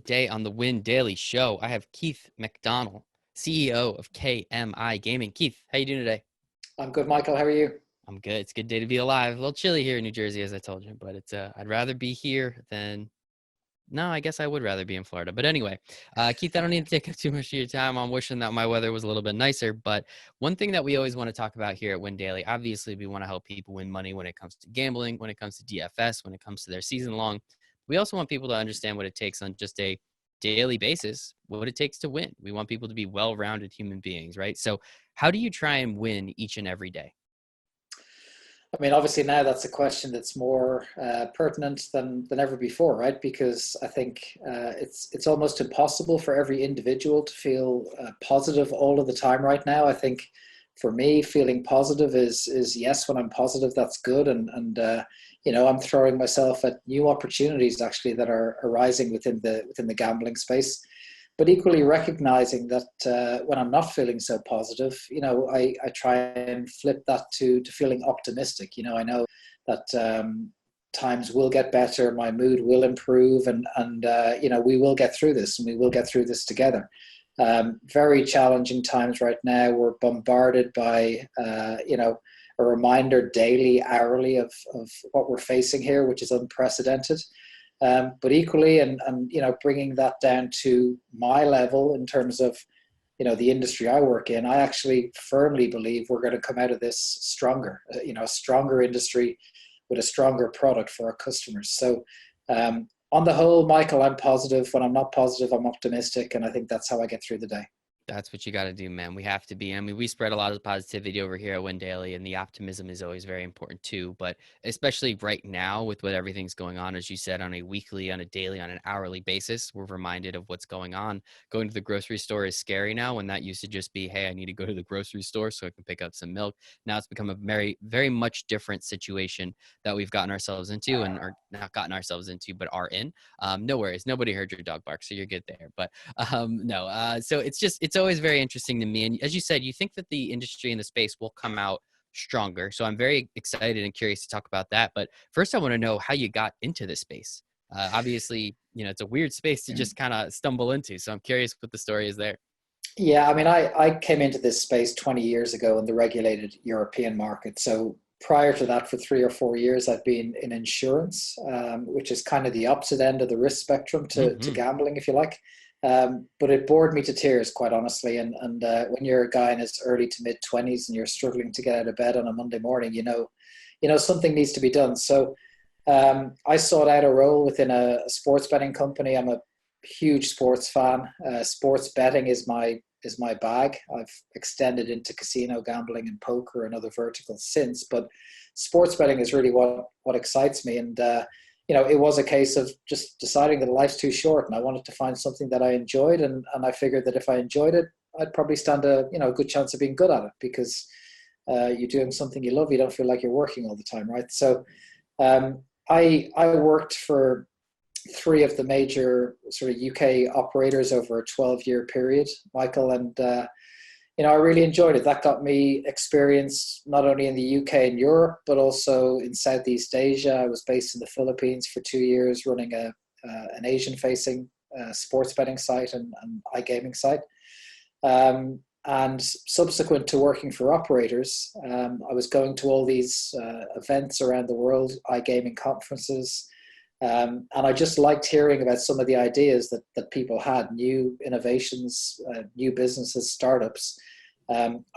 Today on the Win Daily Show, I have Keith McDonnell, CEO of KMi Gaming. Keith, how you doing today? I'm good, Michael. How are you? I'm good. It's a good day to be alive. A little chilly here in New Jersey, as I told you, but it's I'd rather be here than no, I guess I would rather be in Florida. But anyway, Keith, I don't need to take up too much of your time. I'm wishing that my weather was a little bit nicer. But one thing that we always want to talk about here at Win Daily, obviously, we want to help people win money when it comes to gambling, when it comes to DFS, when it comes to their season long. We also want people to understand what it takes on just a daily basis, what it takes to win. We want people to be well-rounded human beings, right? So how do you try and win each and every day? I mean, obviously now that's a question that's more pertinent than ever before, right? Because I think it's almost impossible for every individual to feel positive all of the time right now. I think for me, feeling positive is yes, when I'm positive, that's good, and I'm throwing myself at new opportunities actually that are arising within the gambling space. But equally recognizing that when I'm not feeling so positive, I try and flip that to feeling optimistic. I know that times will get better, my mood will improve, and we will get through this, and we will get through this together. Very challenging times right now. We're bombarded by a reminder daily, hourly of what we're facing here, which is unprecedented. But equally, and bringing that down to my level in terms of the industry I work in, I actually firmly believe we're going to come out of this stronger. A stronger industry with a stronger product for our customers. So on the whole, Michael, I'm positive. When I'm not positive, I'm optimistic, and I think that's how I get through the day. That's what you got to do, man. We have to be. I mean, we spread a lot of positivity over here at Win Daily, and the optimism is always very important too. But especially right now with what everything's going on, as you said, on a weekly, on a daily, on an hourly basis, we're reminded of what's going on. Going to the grocery store is scary now, when that used to just be, hey, I need to go to the grocery store so I can pick up some milk. Now it's become a very, very much different situation that we've gotten ourselves into, and are not gotten ourselves into, but are in. No worries. Nobody heard your dog bark, so you're good there. But no. So it's always very interesting to me. And as you said, you think that the industry and the space will come out stronger. So I'm very excited and curious to talk about that. But first, I want to know how you got into this space. Obviously, it's a weird space to just kind of stumble into. So I'm curious what the story is there. Yeah, I mean, I came into this space 20 years ago in the regulated European market. So prior to that, for 3 or 4 years, I've been in insurance, which is kind of the opposite end of the risk spectrum to gambling, if you like. But it bored me to tears, quite honestly. And when you're a guy in his early to mid 20s and you're struggling to get out of bed on a Monday morning, something needs to be done. So I sought out a role within a sports betting company. I'm a huge sports fan. Sports betting is my bag. I've extended into casino gambling and poker and other verticals since, but sports betting is really what excites me. And it was a case of just deciding that life's too short, and I wanted to find something that I enjoyed, and I figured that if I enjoyed it, I'd probably stand a good chance of being good at it, because you're doing something you love. You don't feel like you're working all the time, right? So I worked for three of the major sort of UK operators over a 12-year period, Michael, and I really enjoyed it. That got me experience not only in the UK and Europe, but also in Southeast Asia. I was based in the Philippines for 2 years, running an Asian-facing sports betting site and iGaming site. And subsequent to working for operators, I was going to all these events around the world, iGaming conferences, and I just liked hearing about some of the ideas that people had, new innovations, new businesses, startups,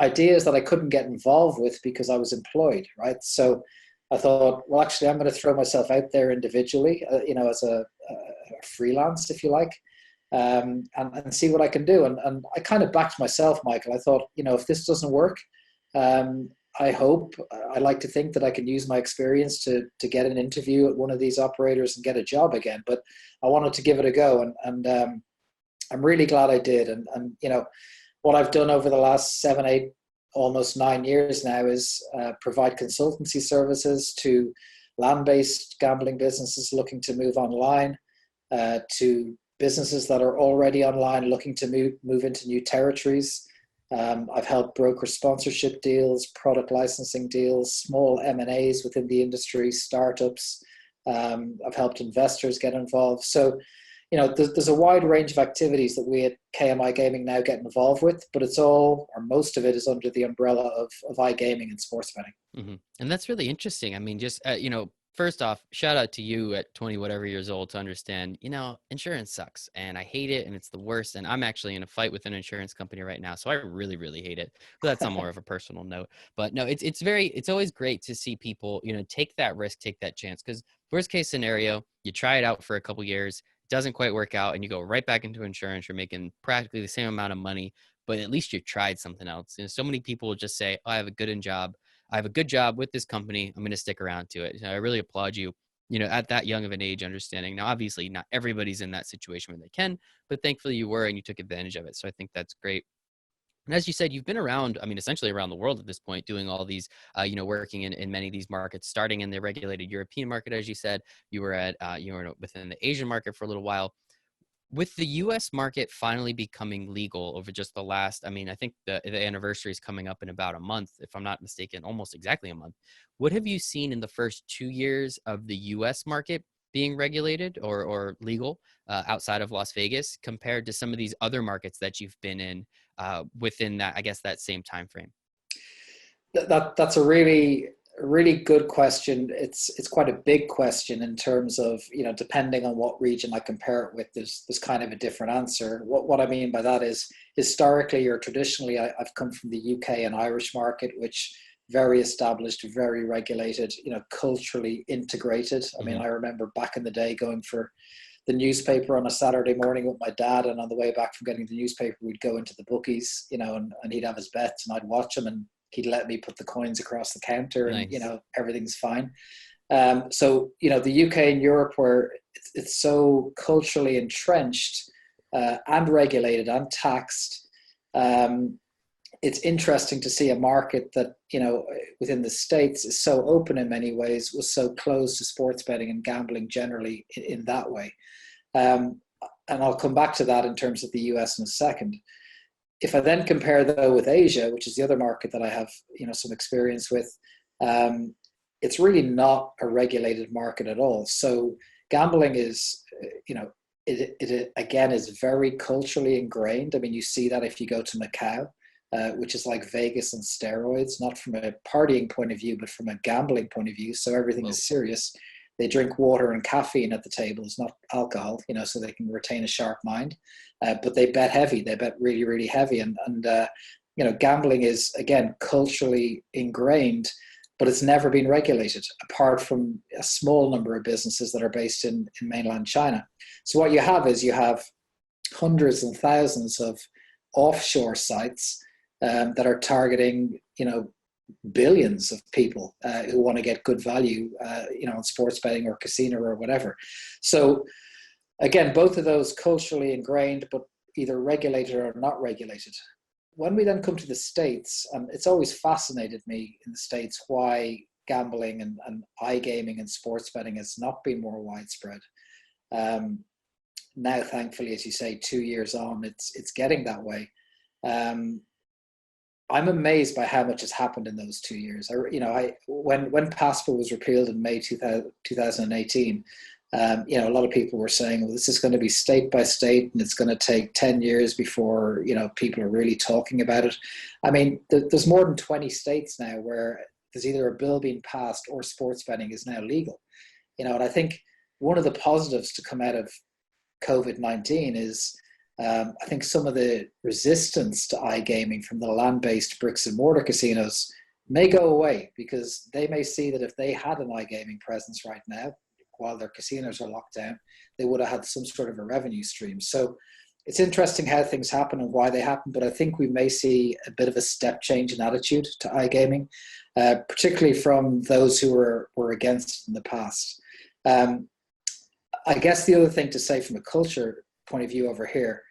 ideas that I couldn't get involved with because I was employed, right? So I thought, well, actually, I'm going to throw myself out there individually, as a freelance, if you like, and see what I can do. And I kind of backed myself, Michael. I thought, if this doesn't work, I like to think that I can use my experience to get an interview at one of these operators and get a job again. But I wanted to give it a go, and I'm really glad I did. And what I've done over the last 7, 8, almost 9 years now is provide consultancy services to land-based gambling businesses looking to move online, to businesses that are already online looking to move into new territories. I've helped broker sponsorship deals, product licensing deals, small M&As within the industry, startups. I've helped investors get involved. So, there's a wide range of activities that we at KMi Gaming now get involved with, but it's all, or most of it is under the umbrella of iGaming and sports betting. Mm-hmm. And that's really interesting. I mean, just, first off, shout out to you at 20, whatever years old to understand, insurance sucks and I hate it and it's the worst. And I'm actually in a fight with an insurance company right now. So I really, really hate it. But that's on more of a personal note. But no, it's always great to see people, take that risk, take that chance. Because worst case scenario, you try it out for a couple years, doesn't quite work out, and you go right back into insurance. You're making practically the same amount of money, but at least you tried something else. So many people just say, oh, I have a good job with this company. I'm going to stick around to it. So I really applaud you, at that young of an age, understanding. Now, obviously, not everybody's in that situation where they can, but thankfully you were and you took advantage of it. So I think that's great. And as you said, you've been around, essentially around the world at this point, doing all these, working in many of these markets, starting in the regulated European market, as you said. You were within the Asian market for a little while. With the U.S. market finally becoming legal over just the last, I think the anniversary is coming up in about a month, if I'm not mistaken, almost exactly a month. What have you seen in the first 2 years of the U.S. market being regulated or legal outside of Las Vegas compared to some of these other markets that you've been in within that, I guess, that same time frame? That's a really good question. It's quite a big question in terms of, depending on what region I compare it with, there's kind of a different answer. What I mean by that is historically or traditionally, I've come from the UK and Irish market, which very established, very regulated, culturally integrated. I mean, I remember back in the day going for the newspaper on a Saturday morning with my dad, and on the way back from getting the newspaper, we'd go into the bookies, and he'd have his bets and I'd watch him, and he'd let me put the coins across the counter, and Nice. everything's fine. So the UK and Europe, where it's so culturally entrenched and regulated and taxed, it's interesting to see a market that within the States is so open in many ways, was so closed to sports betting and gambling generally in that way. And I'll come back to that in terms of the US in a second. If I then compare though with Asia, which is the other market that I have some experience with, it's really not a regulated market at all. So gambling is, it again is very culturally ingrained. I mean, you see that if you go to Macau, which is like Vegas and steroids, not from a partying point of view, but from a gambling point of view. So everything is serious. They drink water and caffeine at the tables, not alcohol, so they can retain a sharp mind. But they bet heavy. They bet really, really heavy. And gambling is, again, culturally ingrained, but it's never been regulated, apart from a small number of businesses that are based in mainland China. So what you have hundreds and thousands of offshore sites that are targeting, billions of people who want to get good value, on sports betting or casino or whatever. So again, both of those culturally ingrained, but either regulated or not regulated. When we then come to the States, it's always fascinated me in the States why gambling and iGaming and sports betting has not been more widespread. Now, thankfully, as you say, 2 years on, it's getting that way. I'm amazed by how much has happened in those 2 years. When PASPA was repealed in May 2018, a lot of people were saying, well, this is going to be state by state and it's going to take 10 years before, people are really talking about it. I mean, there's more than 20 states now where there's either a bill being passed or sports betting is now legal. And I think one of the positives to come out of COVID-19 is, I think some of the resistance to iGaming from the land-based bricks and mortar casinos may go away, because they may see that if they had an iGaming presence right now, while their casinos are locked down, they would have had some sort of a revenue stream. So it's interesting how things happen and why they happen, but I think we may see a bit of a step change in attitude to iGaming, particularly from those who were against it in the past. I guess the other thing to say from a culture point of view over here,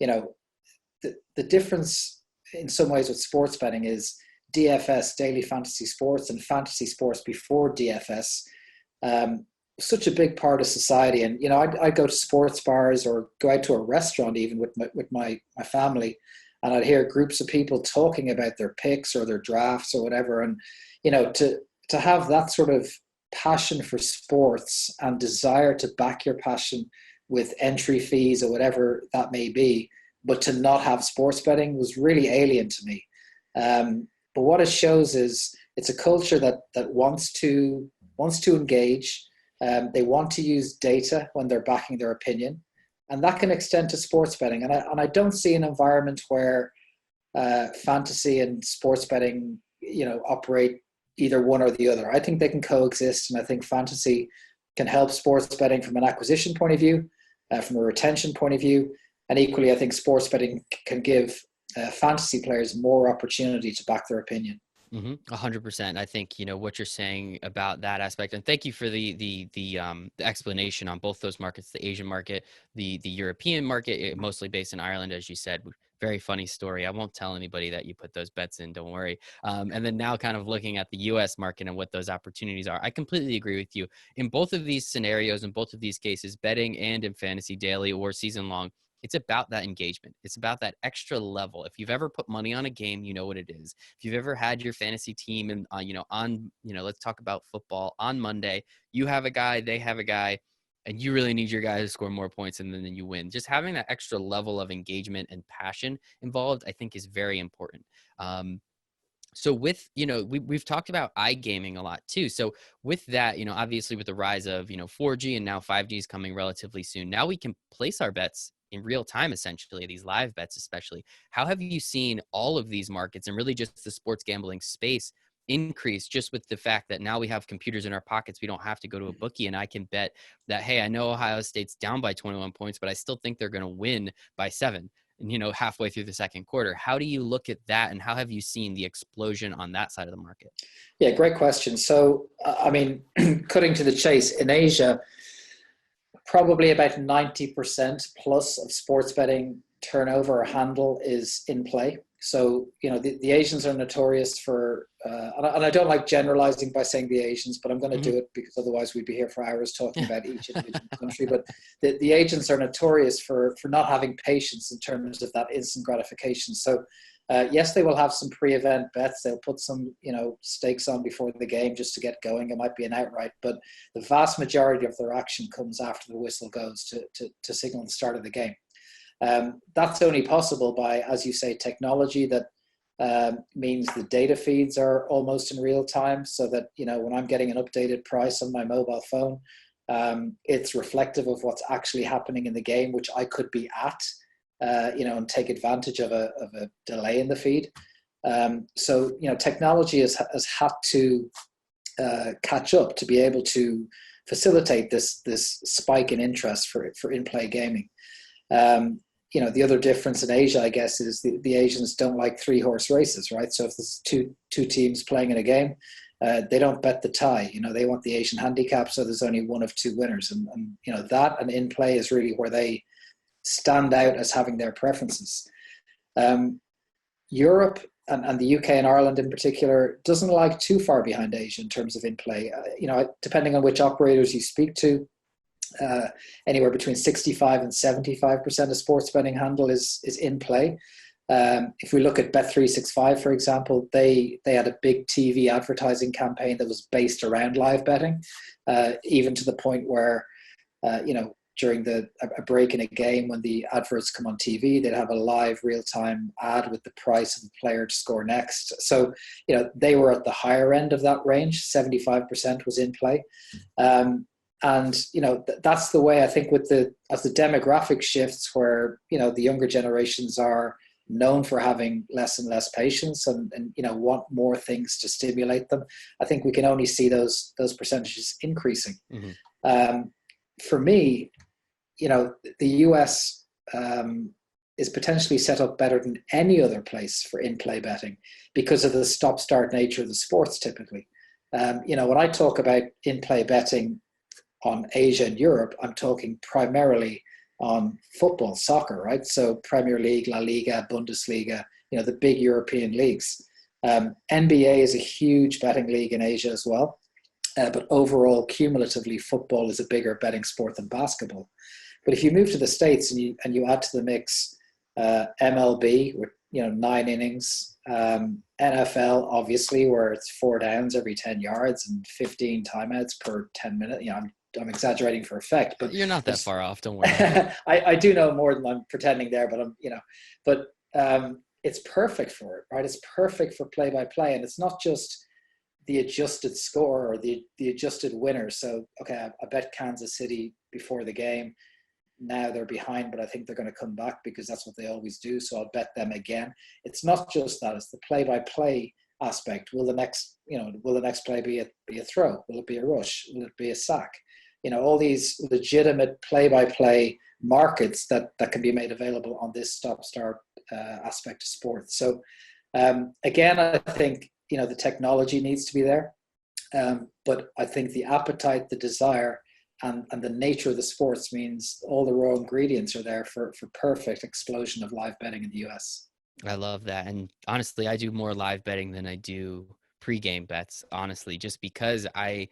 the difference in some ways with sports betting is DFS, daily fantasy sports, and fantasy sports before DFS, such a big part of society. And I'd go to sports bars or go out to a restaurant even with my family, and I'd hear groups of people talking about their picks or their drafts or whatever. And to have that sort of passion for sports and desire to back your passion with entry fees or whatever that may be, but to not have sports betting was really alien to me. But what it shows is it's a culture that wants to engage. They want to use data when they're backing their opinion, and that can extend to sports betting. And I don't see an environment where fantasy and sports betting, operate either one or the other. I think they can coexist, and I think fantasy can help sports betting from an acquisition point of view, from a retention point of view, and equally, I think sports betting can give fantasy players more opportunity to back their opinion. 100%. I think what you're saying about that aspect, and thank you for the explanation on both those markets: the Asian market, the European market, mostly based in Ireland, as you said. Very funny story. I won't tell anybody that you put those bets in. Don't worry. And then now, kind of looking at the U.S. market and what those opportunities are, I completely agree with you. In both of these scenarios, in both of these cases, betting and in fantasy daily or season long, it's about that engagement. It's about that extra level. If you've ever put money on a game, you know what it is. If you've ever had your fantasy team and, let's talk about football on Monday, you have a guy, they have a guy, and you really need your guy to score more points and then you win. Just having that extra level of engagement and passion involved, I think, is very important. So with, we've talked about iGaming a lot too. So with that, obviously with the rise of, 4G and now 5G is coming relatively soon, now we can place our bets in real time, essentially, these live bets, especially. How have you seen all of these markets and really just the sports gambling space increase just with the fact that now we have computers in our pockets? We don't have to go to a bookie, and I can bet that, hey, I know Ohio State's down by 21 points, but I still think they're going to win by 7. And, halfway through the second quarter. How do you look at that, and how have you seen the explosion on that side of the market? Yeah, great question. So, cutting to the chase, in Asia, probably about 90% plus of sports betting turnover or handle is in play. So, the Asians are notorious for, and I don't like generalizing by saying the Asians, but I'm going to do it because otherwise we'd be here for hours talking about each individual country. But the Asians are notorious for not having patience in terms of that instant gratification. So, yes, they will have some pre-event bets. They'll put some, stakes on before the game just to get going. It might be an outright, but the vast majority of their action comes after the whistle goes to signal the start of the game. That's only possible by, as you say, technology that means the data feeds are almost in real time, so that, when I'm getting an updated price on my mobile phone, it's reflective of what's actually happening in the game, which I could be at, and take advantage of a delay in the feed. So, technology has had to catch up to be able to facilitate this spike in interest for in-play gaming. The other difference in Asia, I guess, is the Asians don't like 3-horse races, right? So if there's two teams playing in a game, they don't bet the tie. They want the Asian handicap, so there's only one of 2 winners. And that and in play is really where they stand out as having their preferences. Europe and the UK and Ireland in particular doesn't like too far behind Asia in terms of in play. Depending on which operators you speak to, anywhere between 65 and 75% of sports betting handle is in play. If we look at Bet365, for example, they had a big TV advertising campaign that was based around live betting, even to the point where, during a break in a game, when the adverts come on TV, they'd have a live real-time ad with the price of the player to score next. So, they were at the higher end of that range. 75% was in play. And, that's the way I think as the demographic shifts where, the younger generations are known for having less and less patience and want more things to stimulate them. I think we can only see those percentages increasing. For me, the US is potentially set up better than any other place for in-play betting because of the stop-start nature of the sports typically. When I talk about in-play betting on Asia and Europe, I'm talking primarily on football, soccer, right? So Premier League, La Liga, Bundesliga, the big European leagues. NBA is a huge betting league in Asia as well. But overall, cumulatively, football is a bigger betting sport than basketball. But if you move to the States and you add to the mix MLB with 9 innings, NFL obviously where it's 4 downs every 10 yards and 15 timeouts per 10 minutes. I'm I'm exaggerating for effect, but You're not that far off. Don't worry. I do know more than I'm pretending there, but but it's perfect for it, right? It's perfect for play by play, and it's not just the adjusted score or the adjusted winner. So, okay, I bet Kansas City before the game. Now they're behind, but I think they're going to come back because that's what they always do. So I'll bet them again. It's not just that; it's the play-by-play aspect. Will the next play be a throw? Will it be a rush? Will it be a sack? All these legitimate play-by-play markets that can be made available on this stop-start aspect of sports. So again, I think the technology needs to be there, but I think the appetite, the desire, and the nature of the sports means all the raw ingredients are there for perfect explosion of live betting in the US. I love that. And honestly, I do more live betting than I do pre-game bets, honestly, just because I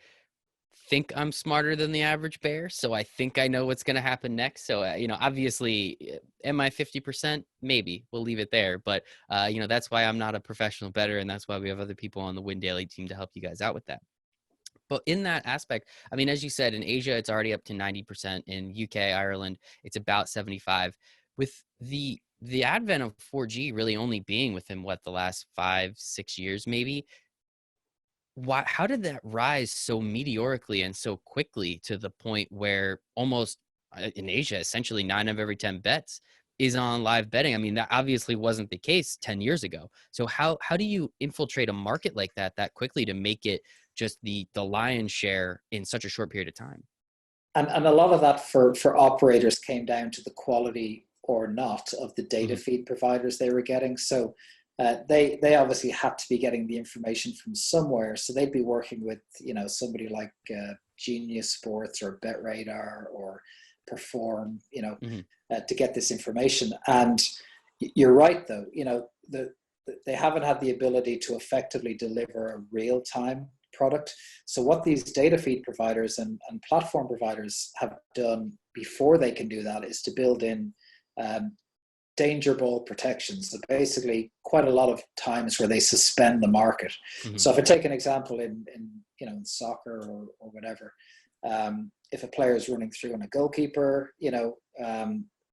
think I'm smarter than the average bear. So I think I know what's going to happen next. So, obviously, am I 50%? Maybe. We'll leave it there. But, that's why I'm not a professional bettor. And that's why we have other people on the Win Daily team to help you guys out with that. But in that aspect, I mean, as you said, in Asia, it's already up to 90%. In UK, Ireland, it's about 75. With the advent of 4G really only being within the last 5-6 years, maybe, how did that rise so meteorically and so quickly to the point where almost in Asia, essentially 9 of every 10 bets is on live betting? I mean, that obviously wasn't the case 10 years ago. So how do you infiltrate a market like that quickly to make it just the lion's share in such a short period of time? And a lot of that for operators came down to the quality or not of the data feed providers they were getting. So they obviously had to be getting the information from somewhere. So they'd be working with somebody like Genius Sports or BetRadar or Perform, to get this information. And you're right, though. They haven't had the ability to effectively deliver a real-time product. So what these data feed providers and platform providers have done before they can do that is to build in danger ball protections. So basically quite a lot of times where they suspend the market. So if I take an example in soccer or whatever, if a player is running through on a goalkeeper,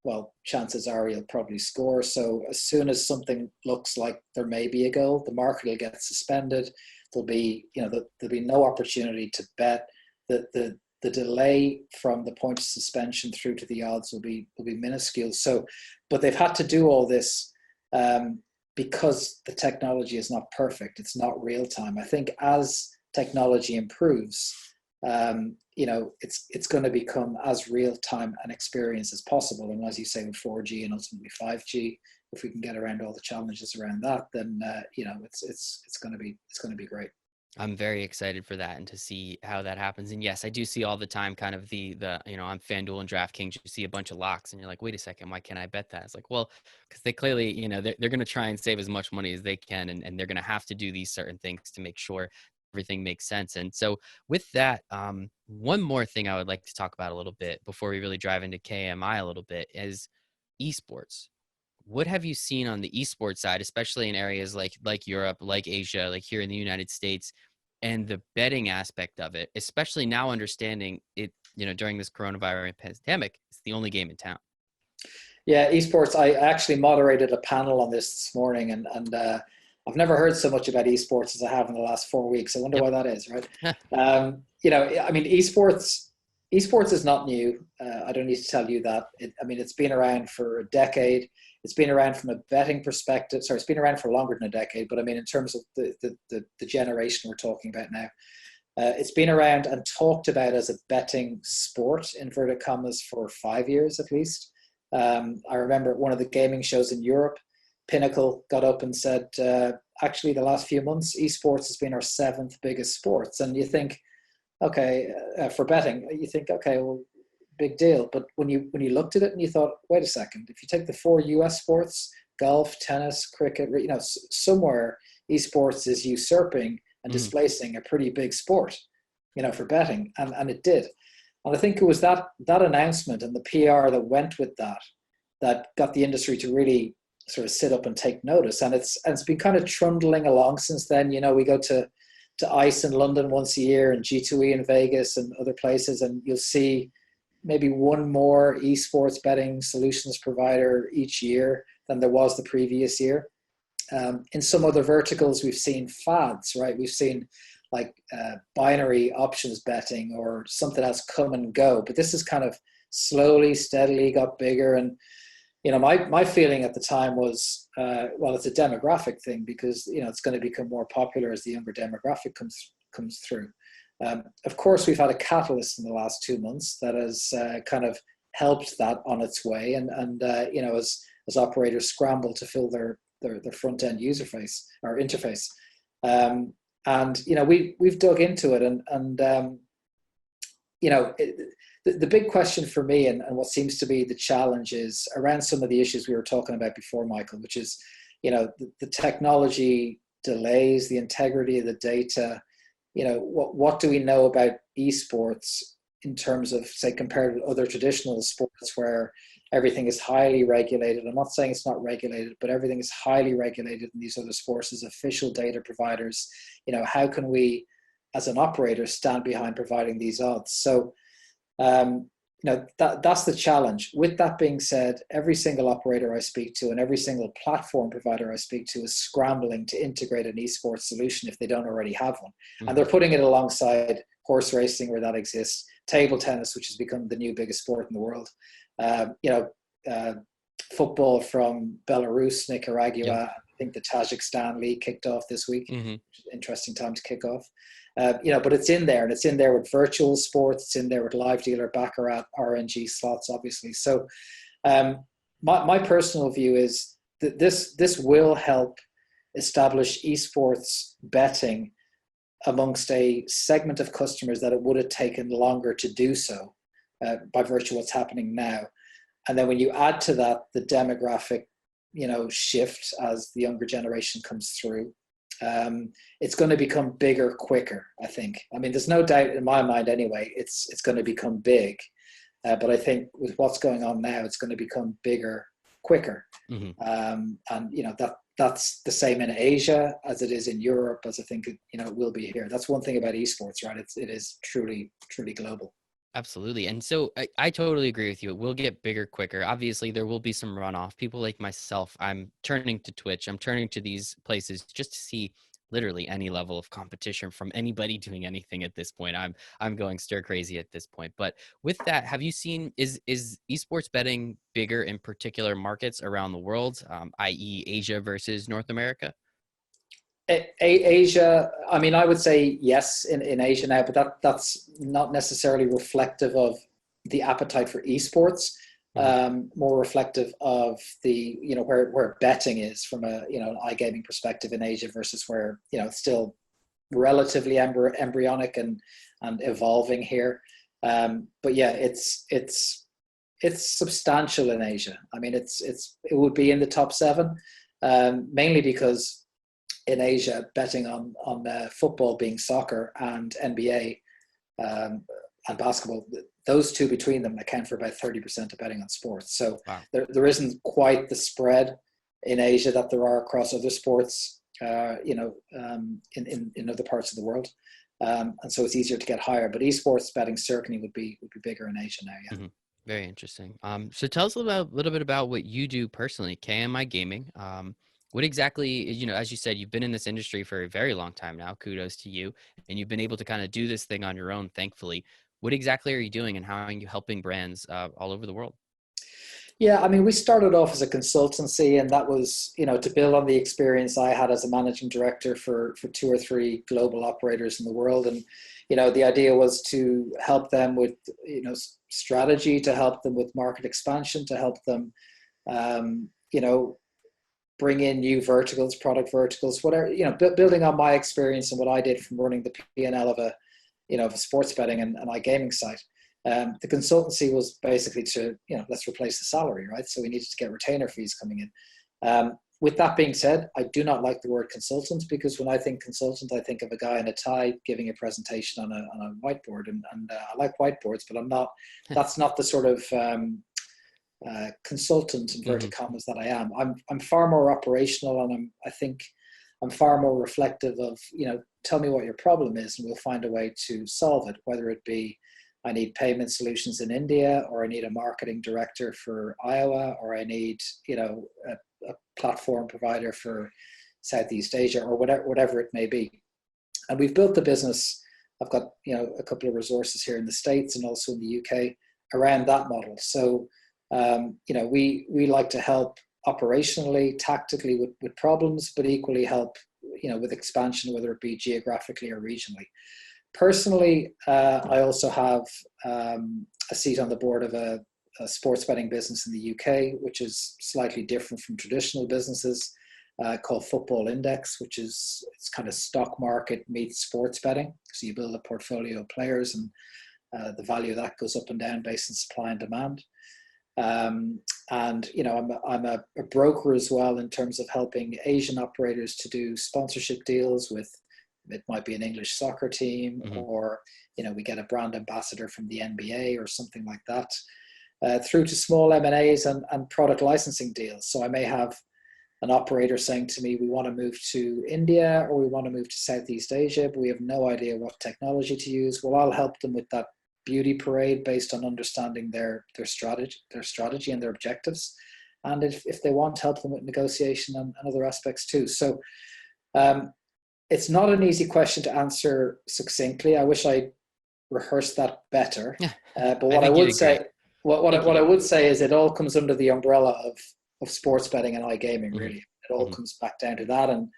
well, chances are he'll probably score. So as soon as something looks like there may be a goal, the market will get suspended. There'll be no opportunity to bet. The delay from the point of suspension through to the odds will be minuscule. So, but they've had to do all this because the technology is not perfect. It's not real time. I think as technology improves, it's going to become as real time an experience as possible. And as you say, with 4G and ultimately 5G, if we can get around all the challenges around that, then it's going to be great. I'm very excited for that and to see how that happens. And yes, I do see all the time kind of the on FanDuel and DraftKings, you see a bunch of locks and you're like, wait a second, why can't I bet that? It's like, well, because they clearly, they're going to try and save as much money as they can. And they're going to have to do these certain things to make sure everything makes sense. And so with that, one more thing I would like to talk about a little bit before we really drive into KMI a little bit is eSports. What have you seen on the esports side, especially in areas like Europe, like Asia, like here in the United States, and the betting aspect of it, especially now understanding it, during this coronavirus pandemic, it's the only game in town. Yeah, esports. I actually moderated a panel on this morning, and I've never heard so much about esports as I have in the last 4 weeks. I wonder why that is, right? I mean, esports is not new. I don't need to tell you that. It's been around for a decade. It's been around from a betting perspective. Sorry, it's been around for longer than a decade. But I mean, in terms of the generation we're talking about now, it's been around and talked about as a betting sport, inverted commas, for 5 years at least. I remember at one of the gaming shows in Europe, Pinnacle got up and said, actually, the last few months, esports has been our 7th biggest sports. And you think, okay, for betting, you think, okay, well, big deal. But when you looked at it and you thought, wait a second, if you take the 4 US sports, golf, tennis, cricket, somewhere esports is usurping and displacing a pretty big sport, for betting. And it did. And I think it was that announcement and the PR that went with that got the industry to really sort of sit up and take notice. And it's been kind of trundling along since then. We go to to ICE in London once a year and G2E in Vegas and other places, and you'll see maybe one more esports betting solutions provider each year than there was the previous year. In some other verticals, we've seen fads, right? We've seen like binary options betting or something else come and go. But this is kind of slowly, steadily got bigger. And, my feeling at the time was, well, it's a demographic thing because, it's going to become more popular as the younger demographic comes through. Of course, we've had a catalyst in the last 2 months that has kind of helped that on its way. And as operators scramble to fill their front end user face or interface. We've dug into it and the big question for me and what seems to be the challenge is around some of the issues we were talking about before, Michael, which is, the technology delays, the integrity of the data. What do we know about esports in terms of, say, compared with other traditional sports where everything is highly regulated? I'm not saying it's not regulated, but everything is highly regulated in these other sports as official data providers. How can we, as an operator, stand behind providing these odds? So, that's the challenge. With that being said, every single operator I speak to and every single platform provider I speak to is scrambling to integrate an esports solution if they don't already have one. Mm-hmm. And they're putting it alongside horse racing where that exists, table tennis, which has become the new biggest sport in the world. Football from Belarus, Nicaragua. Yeah. I think the Tajikistan League kicked off this week. Mm-hmm. Interesting time to kick off. But it's in there, and it's in there with virtual sports. It's in there with live dealer, baccarat, RNG slots, obviously. So my personal view is that this will help establish esports betting amongst a segment of customers that it would have taken longer to do so by virtue of what's happening now. And then when you add to that the demographic, shift as the younger generation comes through, it's going to become bigger quicker, I think. I mean, there's no doubt in my mind anyway, it's going to become big. But I think with what's going on now, it's going to become bigger quicker. Mm-hmm. That's the same in Asia as it is in Europe, as I think it will be here. That's one thing about esports, right? It is truly, truly global. Absolutely. And so I totally agree with you. It will get bigger quicker. Obviously, there will be some runoff. People like myself, I'm turning to Twitch. I'm turning to these places just to see literally any level of competition from anybody doing anything at this point. I'm going stir crazy at this point. But with that, have you seen, is esports betting bigger in particular markets around the world, i.e. Asia versus North America? Asia, I mean, I would say yes in Asia now, but that's not necessarily reflective of the appetite for esports. More reflective of the where betting is from a an iGaming perspective in Asia versus where it's still relatively embryonic and evolving here. But yeah, it's substantial in Asia. I mean, it would be in the top 7, mainly because in Asia, betting on football being soccer and NBA and basketball, those two between them account for about 30% of betting on sports. So wow. There isn't quite the spread in Asia that there are across other sports, in other parts of the world. And so it's easier to get higher. But esports betting certainly would be bigger in Asia now, yeah. Mm-hmm. Very interesting. So tell us a little bit about what you do personally, KMi Gaming. What exactly, as you said, you've been in this industry for a very long time now. Kudos to you. And you've been able to kind of do this thing on your own, thankfully. What exactly are you doing and how are you helping brands all over the world? Yeah, I mean, we started off as a consultancy, and that was, to build on the experience I had as a managing director for 2 or 3 global operators in the world. And, the idea was to help them with, strategy, to help them with market expansion, to help them, bring in new verticals, product verticals, whatever, building on my experience and what I did from running the P&L of a sports betting and iGaming site. The consultancy was basically to, let's replace the salary, right? So we needed to get retainer fees coming in. With that being said, I do not like the word consultant because when I think consultant, I think of a guy in a tie giving a presentation on a whiteboard. And I like whiteboards, but that's not the sort of consultant, inverted commas, that I am. I'm far more operational, and I think I'm far more reflective of, tell me what your problem is and we'll find a way to solve it, whether it be I need payment solutions in India, or I need a marketing director for Iowa, or I need, a platform provider for Southeast Asia, or whatever it may be. And we've built the business. I've got, a couple of resources here in the States and also in the UK around that model. So, we like to help operationally, tactically with problems, but equally help, with expansion, whether it be geographically or regionally. Personally, I also have a seat on the board of a sports betting business in the UK, which is slightly different from traditional businesses, called Football Index, it's kind of stock market meets sports betting. So you build a portfolio of players, and the value of that goes up and down based on supply and demand. And I'm a broker as well, in terms of helping Asian operators to do sponsorship deals with, it might be an English soccer team, or we get a brand ambassador from the NBA or something like that, through to small M&As and product licensing deals. So I may have an operator saying to me, we want to move to India, or we want to move to Southeast Asia, but we have no idea what technology to use. Well, I'll help them with that beauty parade based on understanding their strategy and their objectives. And if they want, help them with negotiation and other aspects too. So it's not an easy question to answer succinctly. I wish I rehearsed that better. But what I would say, what I would say is, it all comes under the umbrella of sports betting and iGaming. Really, it all comes back down to that, and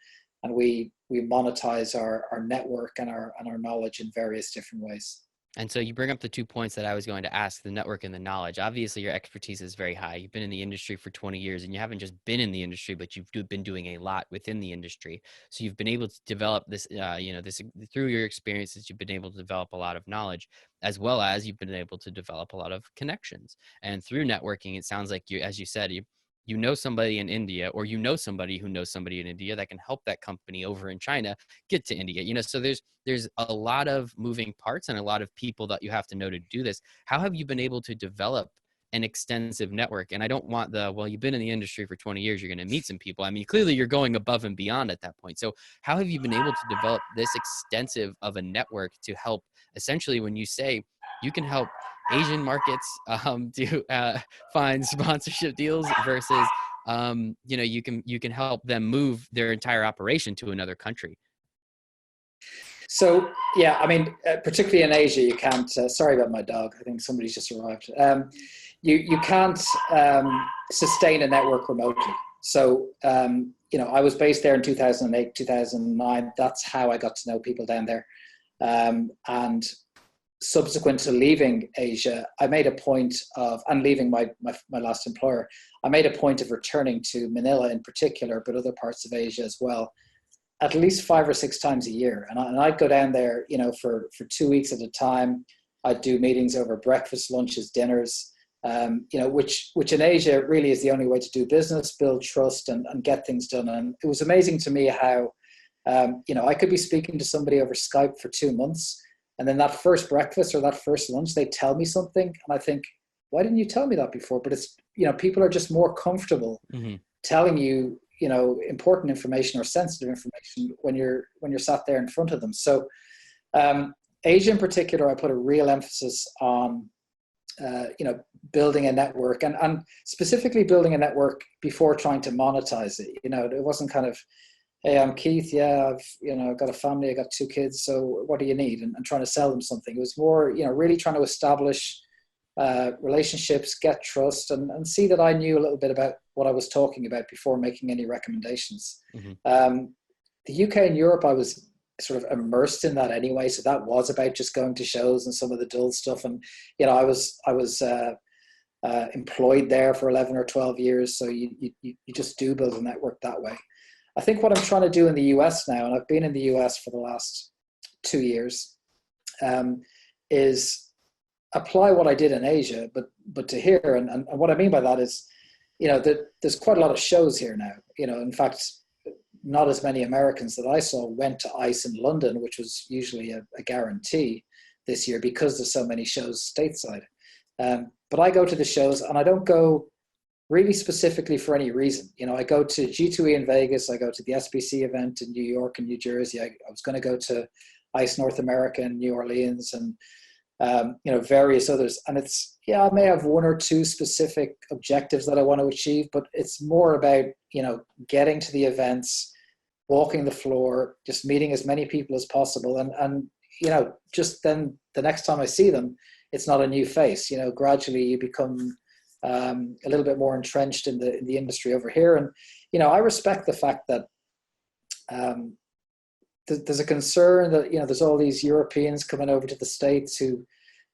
we monetize our network and our knowledge in various different ways. And so you bring up the 2 points that I was going to ask, the network and the knowledge. Obviously, your expertise is very high. You've been in the industry for 20 years, and you haven't just been in the industry, but you've been doing a lot within the industry. So you've been able to develop this, this through your experiences, you've been able to develop a lot of knowledge, as well as you've been able to develop a lot of connections. And through networking, it sounds like you, as you said, you know somebody in India, or somebody who knows somebody in India that can help that company over in China get to India. So there's a lot of moving parts and a lot of people that you have to know to do this. How have you been able to develop an extensive network? And I don't want you've been in the industry for 20 years, you're going to meet some people. I mean, clearly you're going above and beyond at that point. So how have you been able to develop this extensive of a network to help, essentially, when you say you can help Asian markets to find sponsorship deals versus you can help them move their entire operation to another country? So yeah, I mean, particularly in Asia, you can't. Sorry about my dog. I think somebody's just arrived. You can't sustain a network remotely. So I was based there in 2008, 2009. That's how I got to know people down there, and subsequent to leaving Asia, I made a point of, and leaving my last employer, I made a point of returning to Manila in particular, but other parts of Asia as well, at least 5 or 6 times a year. And I'd go down there, for 2 weeks at a time. I'd do meetings over breakfast, lunches, dinners, which in Asia really is the only way to do business, build trust, and get things done. And it was amazing to me how, I could be speaking to somebody over Skype for 2 months, and then that first breakfast or that first lunch, they tell me something, and I think, why didn't you tell me that before? But it's, people are just more comfortable telling you, important information or sensitive information when you're sat there in front of them. So Asia in particular, I put a real emphasis on, building a network, and specifically building a network before trying to monetize it. It wasn't kind of, hey, I'm Keith. Yeah, I've got a family. I got 2 kids. So what do you need? And trying to sell them something. It was more, really trying to establish relationships, get trust, and see that I knew a little bit about what I was talking about before making any recommendations. The UK and Europe, I was sort of immersed in that anyway. So that was about just going to shows and some of the dull stuff. And, I was employed there for 11 or 12 years. So you just do build a network that way. I think what I'm trying to do in the US now, and I've been in the US for the last 2 years, is apply what I did in Asia, but to here. And what I mean by that is, that there's quite a lot of shows here now. In fact, not as many Americans that I saw went to ICE in London, which was usually a guarantee this year because there's so many shows stateside. But I go to the shows, and I don't go really specifically for any reason. I go to G2E in Vegas, I go to the SBC event in New York and New Jersey. I was going to go to ICE North America in New Orleans, and various others. And it's, I may have one or two specific objectives that I want to achieve, but it's more about, getting to the events, walking the floor, just meeting as many people as possible. And just then the next time I see them, it's not a new face. Gradually you become a little bit more entrenched in the industry over here. And, I respect the fact that there's a concern that, there's all these Europeans coming over to the States who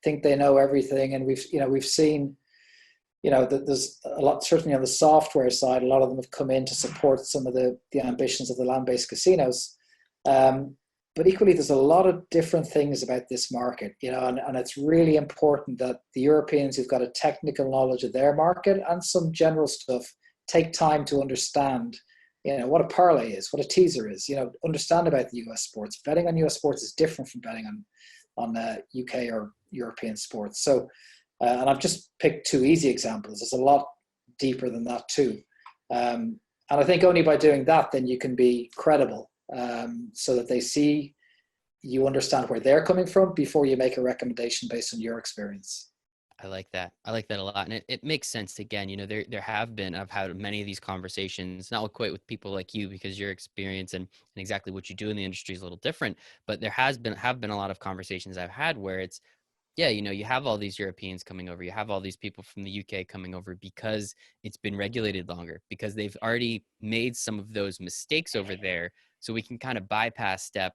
think they know everything. And we've seen, that there's a lot, certainly on the software side, a lot of them have come in to support some of the ambitions of the land-based casinos. But equally, there's a lot of different things about this market, and it's really important that the Europeans who've got a technical knowledge of their market and some general stuff take time to understand, what a parlay is, what a teaser is, understand about the US sports. Betting on US sports is different from betting on UK or European sports. So, and I've just picked two easy examples. There's a lot deeper than that too. And I think only by doing that, then you can be credible. So that they see you understand where they're coming from before you make a recommendation based on your experience. I like that. I like that a lot. And it makes sense. Again, I've had many of these conversations, not quite with people like you, because your experience and exactly what you do in the industry is a little different, but there have been a lot of conversations I've had where it's, you have all these Europeans coming over, you have all these people from the UK coming over because it's been regulated longer, because they've already made some of those mistakes over there. So we can kind of bypass step,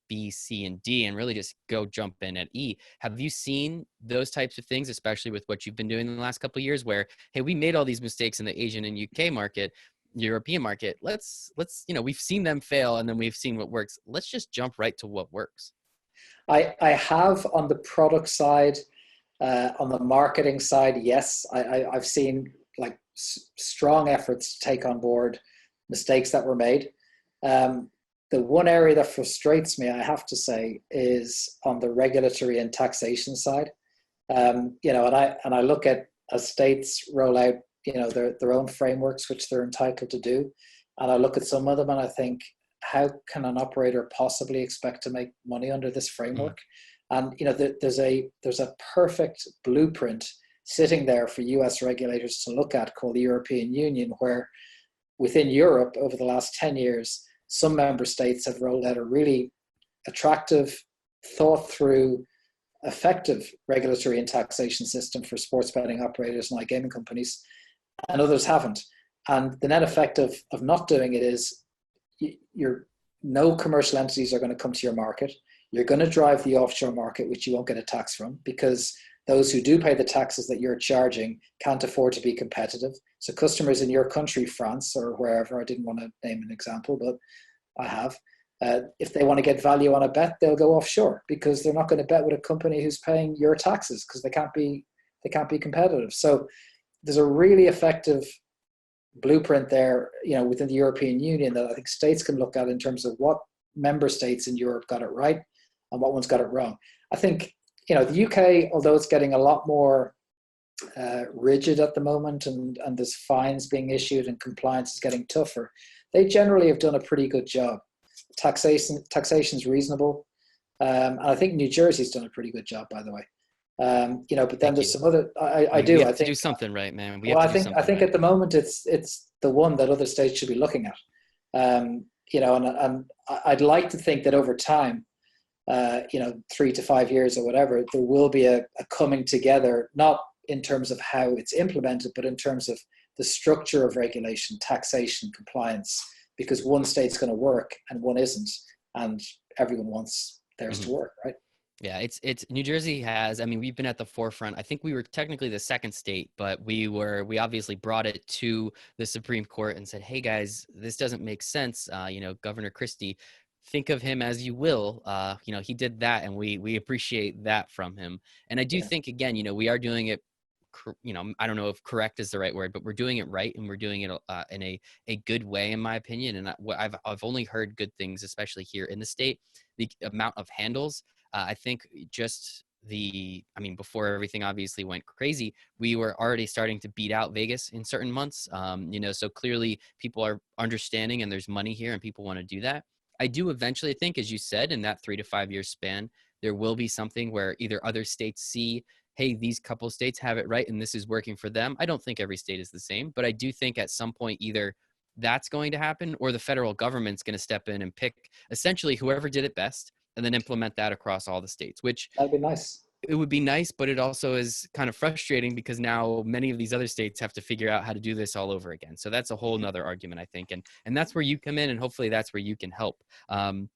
B, C, and D, and really just go jump in at E. Have you seen those types of things, especially with what you've been doing in the last couple of years, where, hey, we made all these mistakes in the Asian and UK market, European market. Let's we've seen them fail, and then we've seen what works. Let's just jump right to what works. I have on the product side, on the marketing side, yes, I've seen like strong efforts to take on board mistakes that were made. The one area that frustrates me, I have to say, is on the regulatory and taxation side. And I look at as states roll out, their own frameworks, which they're entitled to do. And I look at some of them and I think, how can an operator possibly expect to make money under this framework? And there's a perfect blueprint sitting there for US regulators to look at, called the European Union, where within Europe over the last 10 years, some member states have rolled out a really attractive, thought through, effective regulatory and taxation system for sports betting operators and iGaming companies, and others haven't. And the net effect of not doing it is no commercial entities are going to come to your market. You're going to drive the offshore market, which you won't get a tax from, because those who do pay the taxes that you're charging can't afford to be competitive. So customers in your country, France or wherever, I didn't want to name an example, but I have, if they want to get value on a bet, they'll go offshore, because they're not going to bet with a company who's paying your taxes, because they can't be competitive. So there's a really effective blueprint there, within the European Union, that I think states can look at in terms of what member states in Europe got it right and what ones got it wrong. I think, the UK, although it's getting a lot more rigid at the moment, and there's fines being issued and compliance is getting tougher, they generally have done a pretty good job. Taxation is reasonable. And I think New Jersey's done a pretty good job, by the way. But then there's some other, I do. We do. have I think to do something right, man. I think at the moment it's the one that other states should be looking at. And I'd like to think that over time, 3 to 5 years or whatever, there will be a coming together, not in terms of how it's implemented, but in terms of the structure of regulation, taxation, compliance, because one state's going to work and one isn't, and everyone wants theirs to work, right? Yeah, it's New Jersey has, we've been at the forefront. I think we were technically the second state, but we obviously brought it to the Supreme Court and said, hey guys, this doesn't make sense. Governor Christie, think of him as you will. He did that, and we appreciate that from him. And I do think, again, we are doing it, I don't know if correct is the right word, but we're doing it right, and we're doing it in a good way, in my opinion. And I've only heard good things, especially here in the state. The amount of handles, I think just before everything obviously went crazy, we were already starting to beat out Vegas in certain months. So clearly people are understanding and there's money here and people want to do that. I do eventually think, as you said, in that 3 to 5 year span, there will be something where either other states see, hey, these couple states have it right and this is working for them. I don't think every state is the same, but I do think at some point either that's going to happen or the federal government's going to step in and pick essentially whoever did it best and then implement that across all the states, which That'd be nice. it would be nice, but it also is kind of frustrating because now many of these other states have to figure out how to do this all over again. So that's a whole nother argument, I think. And that's where you come in, and hopefully that's where you can help. Well,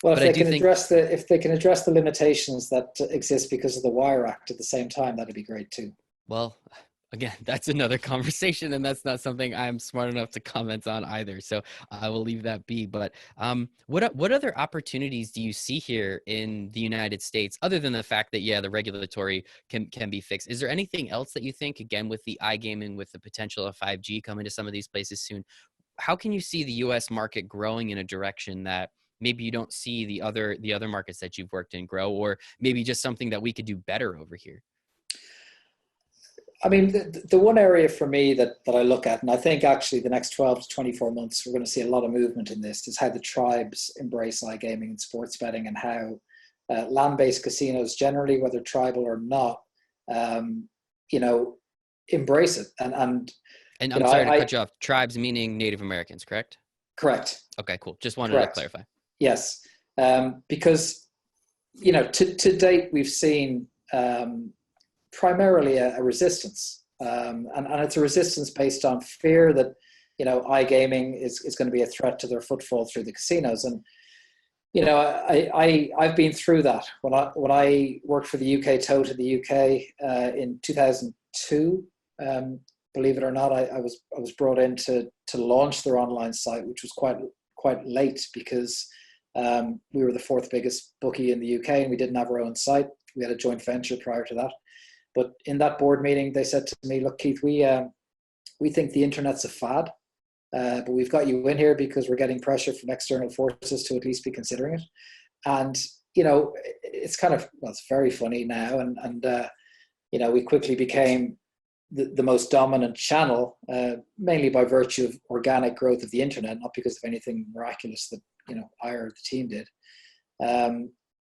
But I do think, if they can address the limitations that exist because of the Wire Act at the same time, that'd be great too. well, again, that's another conversation, and that's not something I'm smart enough to comment on either. So I will leave that be. But what other opportunities do you see here in the United States, other than the fact that the regulatory can be fixed? Is there anything else that you think, again, with the iGaming, with the potential of 5G coming to some of these places soon? How can you see the U.S. market growing in a direction that maybe you don't see the other markets that you've worked in grow, or maybe just something that we could do better over here? I mean, the one area for me that I look at, and I think actually the next 12 to 24 months, we're going to see a lot of movement in this, is how the tribes embrace iGaming and sports betting, and how land-based casinos generally, whether tribal or not, embrace it. And I'm sorry to cut you off. Tribes meaning Native Americans, correct? Correct. Okay, cool. Just wanted Correct. to clarify. Yes. Because, to date, we've seen primarily a resistance. And it's a resistance based on fear that, iGaming is going to be a threat to their footfall through the casinos. And, I've been through that. When I worked for the UK Tote in the UK in 2002, believe it or not, I was brought in to launch their online site, which was quite late because we were the fourth biggest bookie in the UK and we didn't have our own site. We had a joint venture prior to that. But in that board meeting, they said to me, "Look, Keith, we think the internet's a fad, but we've got you in here because we're getting pressure from external forces to at least be considering it." And it's kind of, well, it's very funny now, and we quickly became the most dominant channel, mainly by virtue of organic growth of the internet, not because of anything miraculous that I or the team did.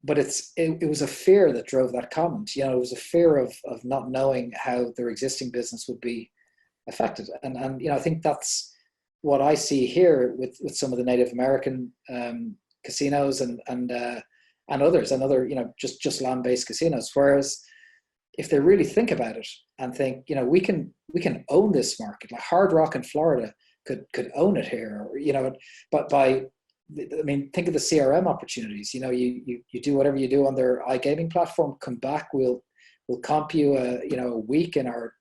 But it was a fear that drove that comment. It was a fear of not knowing how their existing business would be affected. And I think that's what I see here with some of the Native American casinos and others, and other just land-based casinos. Whereas if they really think about it and think, we can own this market, like Hard Rock in Florida could own it here, but think of the CRM opportunities. You do whatever you do on their iGaming platform, come back, we'll comp you a week in our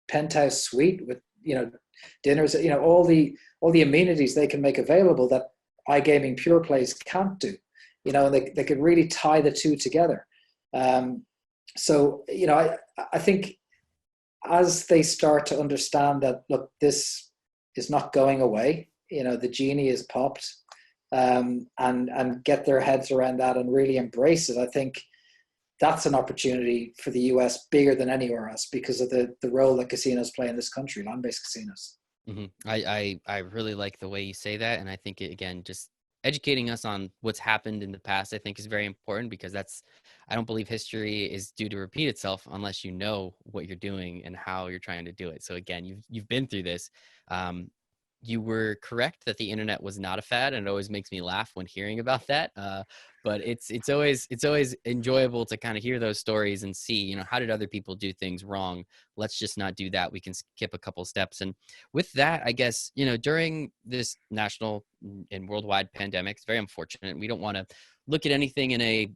penthouse suite with dinners, all the amenities they can make available that iGaming pure plays can't do, and they could really tie the two together. So I think as they start to understand that, look, this is not going away, the genie is popped, and get their heads around that and really embrace it, I think that's an opportunity for the US bigger than anywhere else because of the role that casinos play in this country, land-based casinos. Mm-hmm. I really like the way you say that. And I think, again, just educating us on what's happened in the past, I think is very important, because I don't believe history is due to repeat itself unless you know what you're doing and how you're trying to do it. So again, you've been through this. You were correct that the internet was not a fad, and it always makes me laugh when hearing about that. But it's always enjoyable to kind of hear those stories and see, how did other people do things wrong? Let's just not do that. We can skip a couple steps. And with that, I guess, during this national and worldwide pandemic, it's very unfortunate. We don't want to look at anything in a,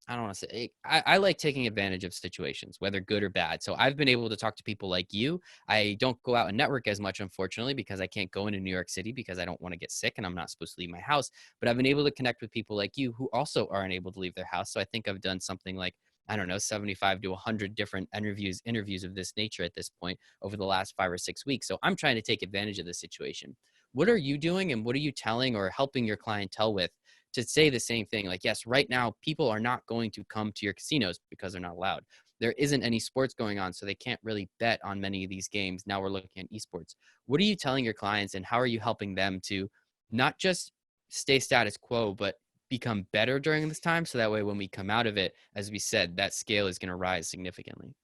I don't want to say, I like taking advantage of situations, whether good or bad. So I've been able to talk to people like you. I don't go out and network as much, unfortunately, because I can't go into New York City because I don't want to get sick and I'm not supposed to leave my house. But I've been able to connect with people like you who also aren't able to leave their house. So I think I've done something like, I don't know, 75 to 100 different interviews of this nature at this point over the last 5 or 6 weeks. So I'm trying to take advantage of the situation. What are you doing, and what are you telling or helping your clientele with to say the same thing. Like, yes, right now people are not going to come to your casinos because they're not allowed. There isn't any sports going on, so they can't really bet on many of these games. Now we're looking at esports. What are you telling your clients, and how are you helping them to not just stay status quo, but become better during this time? So that way, when we come out of it, as we said, that scale is going to rise significantly.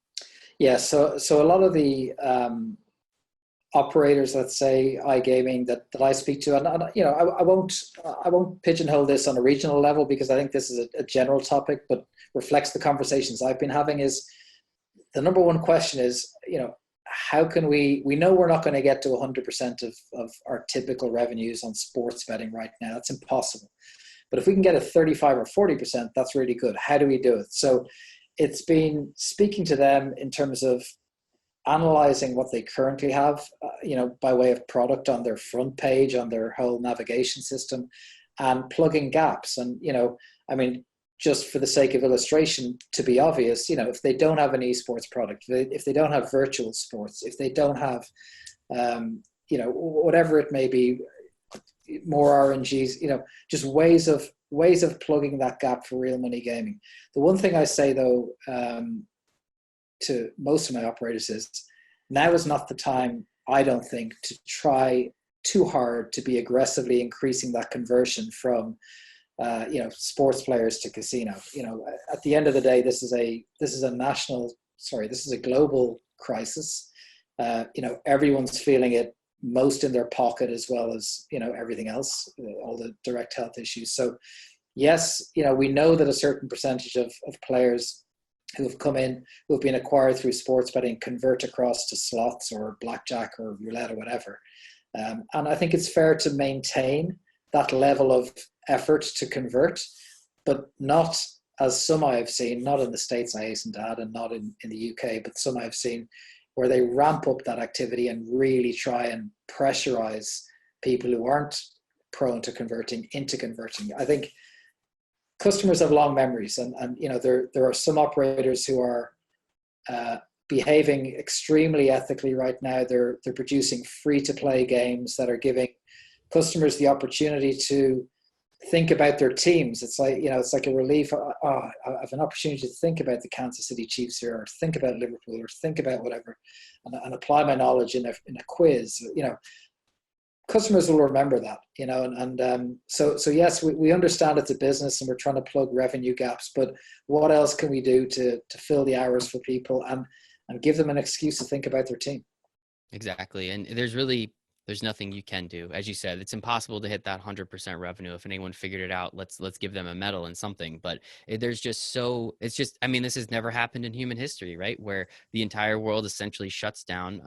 Yeah, so a lot of the operators, let's say iGaming, that I speak to, and I won't pigeonhole this on a regional level, because I think this is a general topic, but reflects the conversations I've been having. Is the number one question is, how can we know we're not going to get to 100% of our typical revenues on sports betting right now. That's impossible. But if we can get a 35 or 40%, that's really good. How do we do it? So it's been speaking to them in terms of analyzing what they currently have, by way of product on their front page, on their whole navigation system, and plugging gaps. And, just for the sake of illustration, to be obvious, if they don't have an esports product, if they don't have virtual sports, if they don't have, whatever it may be, more RNGs, just ways of plugging that gap for real money gaming. The one thing I say though, to most of my operators is, now is not the time, I don't think, to try too hard to be aggressively increasing that conversion from sports players to casino. At the end of the day, this is a global crisis. Everyone's feeling it, most in their pocket, as well as everything else, all the direct health issues. So yes, we know that a certain percentage of players who have come in, who have been acquired through sports betting, convert across to slots or blackjack or roulette or whatever. And I think it's fair to maintain that level of effort to convert, but not, as some I have seen, not in the States, I hasten to add, and not in the UK, but some I've seen where they ramp up that activity and really try and pressurize people who aren't prone to converting into converting. I think customers have long memories, and there are some operators who are behaving extremely ethically right now. They're producing free-to-play games that are giving customers the opportunity to think about their teams. It's like, it's like a relief. I have an opportunity to think about the Kansas City Chiefs here, or think about Liverpool, or think about whatever, and apply my knowledge in a quiz. Customers will remember that, so yes, we understand it's a business and we're trying to plug revenue gaps, but what else can we do to fill the hours for people and give them an excuse to think about their team? Exactly. And there's nothing you can do. As you said, it's impossible to hit that 100% revenue. If anyone figured it out, let's give them a medal and something. But this has never happened in human history, right? Where the entire world essentially shuts down.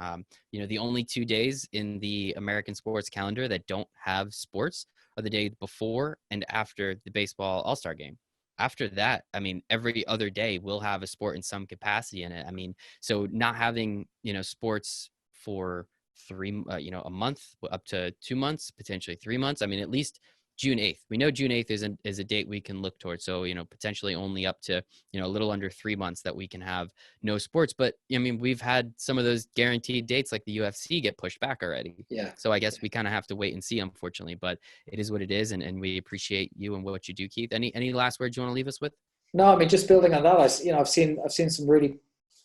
The only 2 days in the American sports calendar that don't have sports are the day before and after the baseball All-Star game. After that, every other day will have a sport in some capacity in it. So not having, sports for a month, up to 2 months, potentially 3 months. At least June 8th. We know June 8th is a date we can look towards. So, potentially only up to, a little under 3 months that we can have no sports. But we've had some of those guaranteed dates like the UFC get pushed back already. Yeah. So I guess we kind of have to wait and see, unfortunately, but it is what it is. And we appreciate you and what you do, Keith. Any last words you want to leave us with? No, just building on that, I've seen some really,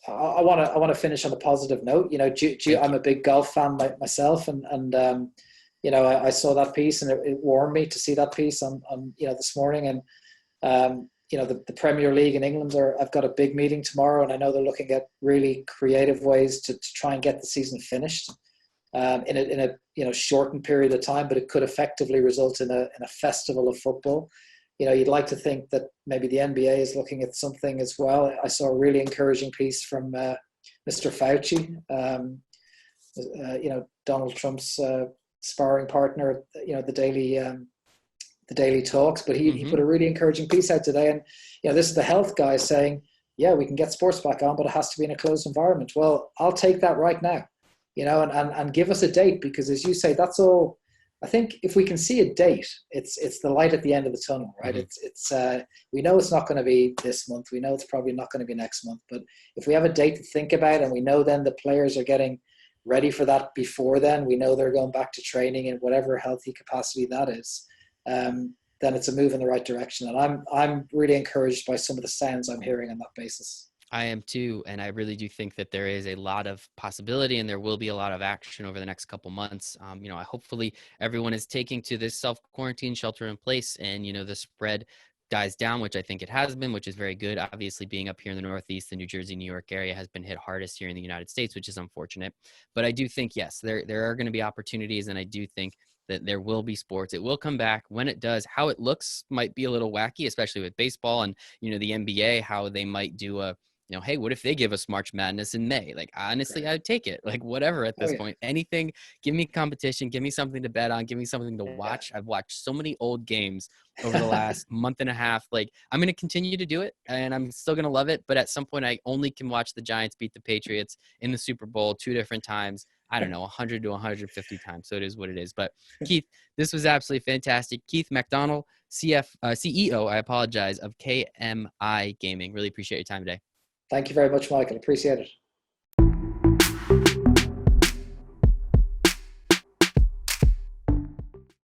I want to finish on a positive note. I'm a big golf fan myself, and I saw that piece, and it warmed me to see that piece on this morning. And the Premier League in England I've got a big meeting tomorrow, and I know they're looking at really creative ways to try and get the season finished in a shortened period of time, but it could effectively result in a festival of football. You'd like to think that maybe the NBA is looking at something as well. I saw a really encouraging piece from Mr. Fauci, Donald Trump's sparring partner, the daily talks. But he put a really encouraging piece out today, and this is the health guy saying, "Yeah, we can get sports back on, but it has to be in a closed environment." Well, I'll take that right now, and give us a date, because as you say, that's all. I think if we can see a date, it's the light at the end of the tunnel, right? It's we know it's not going to be this month. We know it's probably not going to be next month. But if we have a date to think about, and we know then the players are getting ready for that before then, we know they're going back to training in whatever healthy capacity that is. then it's a move in the right direction. And I'm really encouraged by some of the sounds I'm hearing on that basis. I am too, and I really do think that there is a lot of possibility, and there will be a lot of action over the next couple months. Hopefully everyone is taking to this self-quarantine, shelter in place, and the spread dies down, which I think it has been, which is very good. Obviously, being up here in the Northeast, the New Jersey, New York area has been hit hardest here in the United States, which is unfortunate. But I do think, yes, there are going to be opportunities, and I do think that there will be sports. It will come back. When it does, how it looks might be a little wacky, especially with baseball and the NBA, how they might do a hey, what if they give us March Madness in May? Like, honestly, I'd take it. Like, whatever at Oh this yeah. point. Anything, give me competition, give me something to bet on, give me something to watch. I've watched so many old games over the last month and a half. Like, I'm going to continue to do it, and I'm still going to love it. But at some point, I only can watch the Giants beat the Patriots in the Super Bowl 2 different times. I don't know, 100 to 150 times. So it is what it is. But Keith, this was absolutely fantastic. Keith McDonnell, CEO, I apologize, of KMi Gaming. Really appreciate your time today. Thank you very much, Michael. Appreciate it.